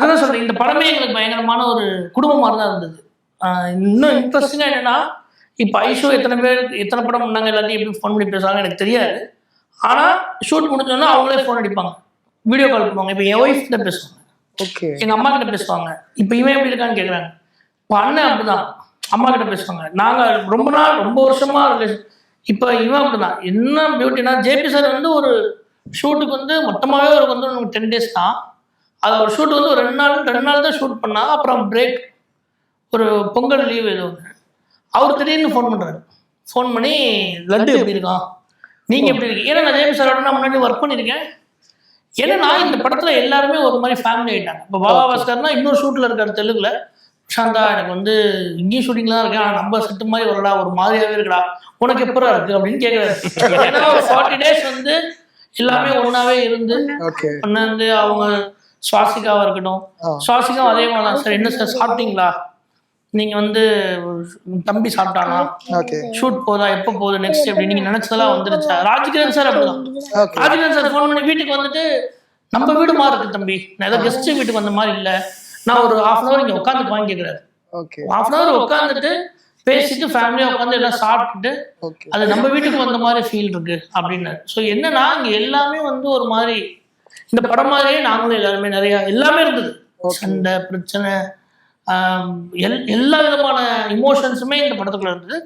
அதான் சொல்றேன், இந்த படமே எங்களுக்கு பயங்கரமான ஒரு குடும்பம் மாதிரி தான் இருந்தது. இன்னும் இன்ட்ரெஸ்டிங்கா என்னன்னா, இப்போ ஐஷோ எத்தனை படம் பண்ணாங்க, எல்லாத்தையும் எப்படி ஃபோன் பண்ணி பேசுவாங்க எனக்கு தெரியாது. ஆனா ஷூட் முடிஞ்சோன்னா அவங்களே ஃபோன் அடிப்பாங்க, வீடியோ கால் பண்ணுவாங்க. இப்போ என் ஒய்ஃப் கிட்ட பேசுவாங்க, எங்க அம்மா கிட்ட பேசுவாங்க. இப்போ இவன் எப்படி இருக்கான்னு கேட்குறாங்க. இப்போ அண்ணன் அப்படிதான் அம்மா கிட்ட பேசுவாங்க. நாங்க ரொம்ப வருஷமா ரிலேஷன். இப்போ இவன் அப்படிதான். என்ன பியூட்டினா, ஜேபி சார் வந்து ஒரு ஷூட்டுக்கு வந்து மொத்தமாகவே ஒரு வந்து 10 days தான். அது ஒரு ஷூட் வந்து ஒரு 2 நாள் தான் ஷூட் பண்ணா. அப்புறம் பிரேக், ஒரு பொங்கல் லீவ் ஏதோ ஒன்று. அவர் திடீர்னு ஃபோன் பண்ணுறாரு. ஃபோன் பண்ணி லட்டு எப்படி இருக்கான், நீங்கள் எப்படி இருக்கீங்க. ஏன்னா நான் ஜேபி சாரோட நான் முன்னாடி ஒர்க் பண்ணியிருக்கேன். ஏன்னா இந்த படத்தில் எல்லாருமே ஒரு மாதிரி ஃபேமிலி ஆகிட்டாங்க. இப்போ பாபா பாஸ்கர்னா இன்னொரு ஷூட்டில் இருக்காரு தெலுங்குல. சாந்தா எனக்கு வந்து இங்கேயும் ஷூட்டிங்லாம் இருக்கேன், ஆனால் நம்ம செட்டு மாதிரி வரடா, ஒரு மாதிரியாகவே இருக்குடா, உனக்கு எப்படா இருக்கு அப்படின்னு கேட்குறாரு. ஏன்னா ஒரு 40 days வந்து எல்லாமே ஒன்றாவே இருந்து வந்து அவங்க சுவாசிகாவாக இருக்கட்டும், சுவாசிகாவும் அதே மாதிரி தான். சார் என்ன சார் சாப்பிட்டீங்களா, நீங்கள் வந்து தம்பி சாப்பிட்டானா, ஷூட் போதா, எப்போ போகுது நெக்ஸ்ட் எப்படி, நீங்கள் நினச்சதெல்லாம் வந்துருச்சா. ராஜ்கிரண் சார் அப்படிதான். ராஜ்கிரண் சார் ஃபோன் பண்ணி வீட்டுக்கு வந்துட்டு, நம்ம வீடு மாதிரி இருக்கு தம்பி, நான் ஏதோ கெஸ்ட் வீட்டுக்கு வந்த மாதிரி இல்லை, நான் ஒரு 1/2 hour இங்கே உட்காந்து வாங்கி கேட்குறாரு. 1/2 hour உட்காந்துட்டு பேசிட்டு ஃபேமிலியாக உட்காந்து எல்லாம் சாப்பிட்டுட்டு, அது நம்ம வீட்டுக்கு வந்த மாதிரி ஃபீல் இருக்கு அப்படின்னு. ஸோ என்னன்னா இங்கே எல்லாமே வந்து ஒரு மாதிரி இந்த படம் மாதிரியே நாங்களும் எல்லாருமே எல்லாமே இருந்தது. சண்டை, பிரச்சனை, எல்லா விதமான இமோஷன்ஸுமே இந்த படத்துக்குள்ள இருந்தது.